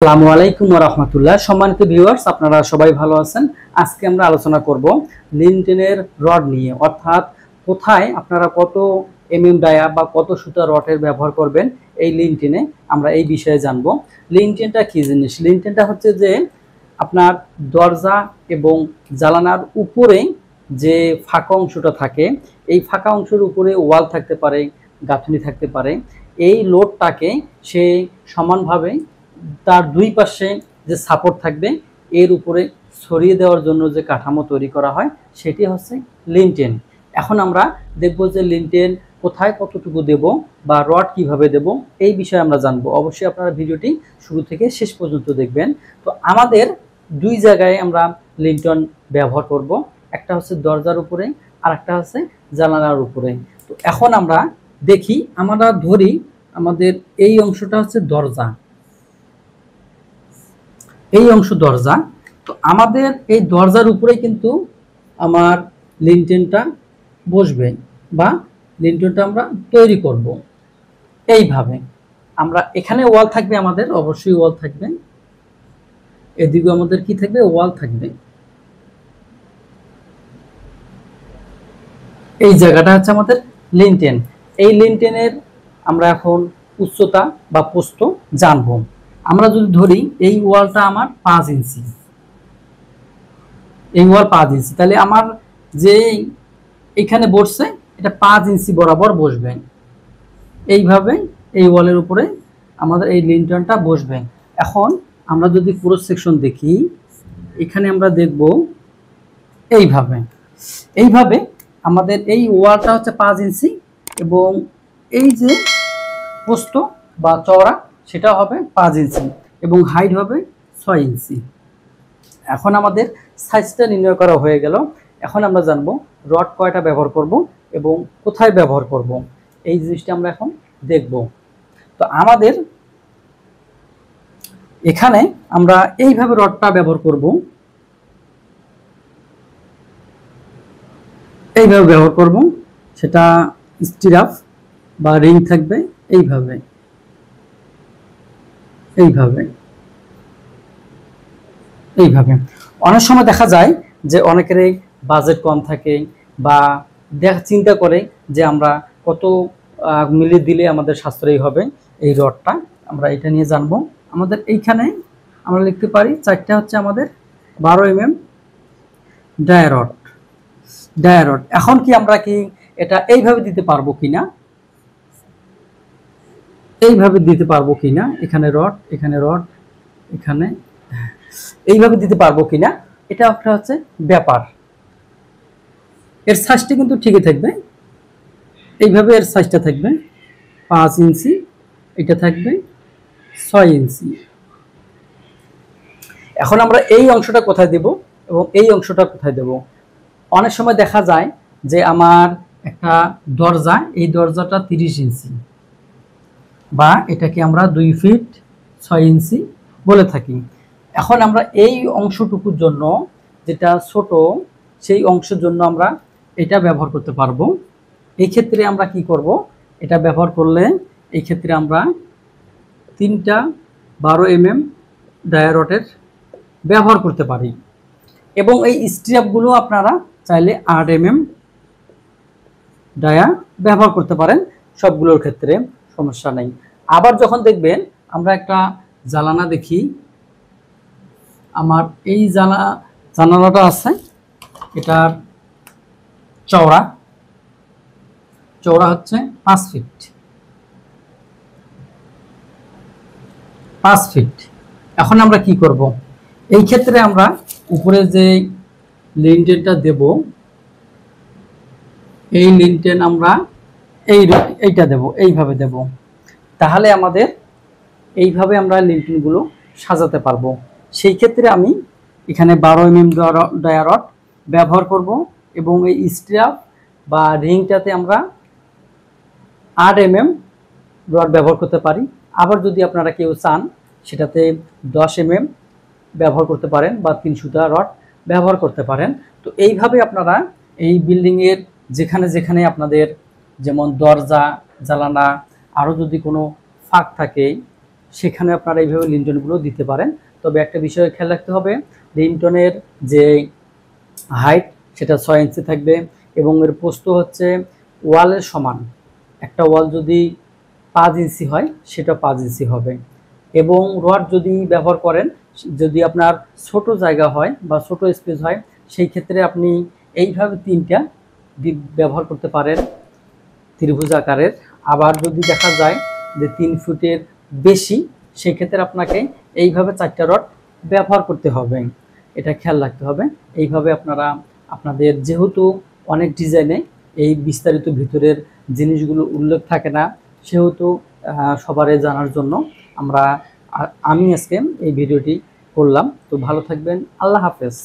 আসসালামু আলাইকুম ওয়া রাহমাতুল্লাহ। সম্মানিত ভিউয়ার্স, আপনারা সবাই ভালো আছেন। আজকে আমরা আলোচনা করব লিনটেনের রড নিয়ে, অর্থাৎ কোথায় আপনারা কত ডায়া বা কত সুতা রডের ব্যবহার করবেন এই লিনটেনে, আমরা এই বিষয়ে জানব। লিনটেনটা কি জিনিস? লিনটেনটা হচ্ছে যে আপনার দরজা এবং জানালার উপরে যে ফাঁকা অংশটা থাকে, এই ফাঁকা অংশের উপরে ওয়াল থাকতে পারে, গাঁথনি থাকতে পারে। এই লোডটাকে সে সমানভাবে তার দুই পাশে যে সাপোর্ট থাকবে এর উপরে ছড়িয়ে দেওয়ার জন্য যে কাঠামো তৈরি করা হয় সেটি হচ্ছে লিনটেন। এখন আমরা দেখব যে লিনটেন কোথায় কতটুকু দেব বা রড কিভাবে দেব এই বিষয়ে আমরা জানবো। অবশ্যই আপনারা ভিডিওটি শুরু থেকে শেষ পর্যন্ত দেখবেন। তো আমাদের দুই জায়গায় আমরা লিনটেন ব্যবহার করব, একটা হচ্ছে দরজার উপরে আর একটা হচ্ছে জানালার উপরে। তো এখন আমরা দেখি, আমরা ধরি আমাদের এই অংশটা হচ্ছে দরজা, এই অংশ দরজা। তো আমাদের এই দরজার উপরে কিন্তু আমার লিনটেনটা বসবে বা লিনটেনটা আমরা তৈরি করব এইভাবে। আমরা এখানে ওয়াল থাকবে, আমাদের অবশ্যই ওয়াল থাকবে, এদিকে আমাদের কি থাকবে, ওয়াল থাকবে। এই জায়গাটা হচ্ছে আমাদের লিনটেন। এই লিনটেনের আমরা এখন উচ্চতা বা প্রস্থ জানবো। আমরা যদি ধরি এই ওয়ালটা আমার 5 ইঞ্চি, এই ওয়াল 5 ইঞ্চি, তাহলে আমার যে এখানে বসছে এটা 5 ইঞ্চি বরাবর বসবে। এইভাবে এই ওয়ালের উপরে আমাদের এই লিনটেনটা বসবে। এখন আমরা যদি পুরো সেকশন দেখি, এখানে আমরা দেখব এইভাবে এইভাবে আমাদের এই ওয়ালটা হচ্ছে 5 ইঞ্চি এবং এই যে প্রস্থ বা চওড়া সেটা হবে 5 ইঞ্চি এবং হাইট হবে 6 ইঞ্চি। এখন আমাদের সাইজটা নির্ণয় করা হয়ে গেল। এখন আমরা জানবো রড কয়টা ব্যবহার করব এবং কোথায় ব্যবহার করব, এই জিনিসটা আমরা এখন দেখব। তো আমাদের এখানে আমরা এইভাবে রডটা ব্যবহার করব, এইভাবে ব্যবহার করব। সেটা স্টিরাপ বা রিং থাকবে এইভাবে এইভাবে এইভাবে। অনেক সময় দেখা যায় যে অনেকেরই বাজেট কম থাকে বা চিন্তা করে যে আমরা কত মিলিয়ে দিলে আমাদের সাশ্রয়ী হবে এই রডটা, আমরা এটা নিয়ে জানবো। আমাদের এইখানে আমরা লিখতে পারি চারটা হচ্ছে আমাদের 12 mm dia rod. Dia rod এখন কি আমরা কি এটা এইভাবে দিতে পারবো কিনা, এইভাবে দিতে পারবো কিনা, এখানে রড এখানে রড এখানে, এইভাবে দিতে পারবো কিনা এটা একটা হচ্ছে ব্যাপার। এর সাইজটা কিন্তু ঠিকই থাকবে, এইভাবে এর সাইজটা থাকবে 5 ইঞ্চি, এটা থাকবে 6 ইঞ্চি। এখন আমরা এই অংশটা কোথায় দেব এবং এই অংশটা কোথায় দেব? অনেক সময় দেখা যায় যে আমার একটা দরজা, এই দরজাটা 30 ইঞ্চি বা এটাকে আমরা 2 ফিট 6 ইঞ্চি বলে থাকি। এখন আমরা এই অংশটুকুর জন্য, যেটা ছোট, সেই অংশের জন্য আমরা এটা ব্যবহার করতে পারবো। এই ক্ষেত্রে আমরা কি করব, এটা ব্যবহার করলে এই ক্ষেত্রে আমরা 3টা 12 mm ডায়া রডের ব্যবহার করতে পারি এবং এই স্ট্রিপগুলো আপনারা চাইলে 8 mm ডায়া ব্যবহার করতে পারেন, সবগুলোর ক্ষেত্রে সমস্যা নেই। আবার যখন দেখবেন আমরা একটা জানালা দেখি, আমার এই জানালাটা আছে, এটার চওড়া হচ্ছে 5 ফিট, 5 ফিট। এখন আমরা কি করব, এই ক্ষেত্রে আমরা উপরে যে লিনটেনটা দেব, এই লিনটেন আমরা এইটা দেব, এইভাবে দেব। তাহলে আমাদের এইভাবে আমরা লিনটেনগুলো সাজাতে পারবো। সেই ক্ষেত্রে আমি এখানে 12 mm ডায়া রড ব্যবহার করব এবং এই স্ট্রাপ বা রিংটাতে আমরা 8 mm রড ব্যবহার করতে পারি। আবার যদি আপনারা কেউ চান সেটাতে 10 mm ব্যবহার করতে পারেন বা 3 সুতা রড ব্যবহার করতে পারেন। তো এইভাবে আপনারা এই বিল্ডিংয়ের যেখানে যেখানে আপনাদের যেমন দরজা জানালা আরও যদি কোনো ফাঁক থাকে সেখানে আপনারা এইভাবে লিন্টনগুলো দিতে পারেন। তবে একটা বিষয় খেয়াল রাখতে হবে, লিন্টনের যে হাইট সেটা 6 ইঞ্চি থাকবে এবং এর প্রস্থ হচ্ছে ওয়ালের সমান। একটা ওয়াল যদি 5 ইঞ্চি হয় সেটা 5 ইঞ্চি হবে। এবং রড যদি ব্যবহার করেন, যদি আপনার ছোট জায়গা হয় বা ছোট স্পেস হয়, সেই ক্ষেত্রে আপনি এইভাবে 3টা ব্যবহার করতে পারেন ত্রিভুজ আকারের। আবার যদি দেখা যায় যে 3 ফুটের বেশি, সেই ক্ষেত্রে আপনাকে এইভাবে 4টা রড ব্যবহার করতে হবে। এটা খেয়াল রাখতে হবে। এইভাবে আপনারা আপনাদের, যেহেতু অনেক ডিজাইনে এই বিস্তারিত ভিতরের জিনিসগুলো উল্লেখ থাকে না, সেহেতু সবারই জানার জন্য আমি আজকে এই ভিডিওটি করলাম। তো ভালো থাকবেন, আল্লাহ হাফেজ।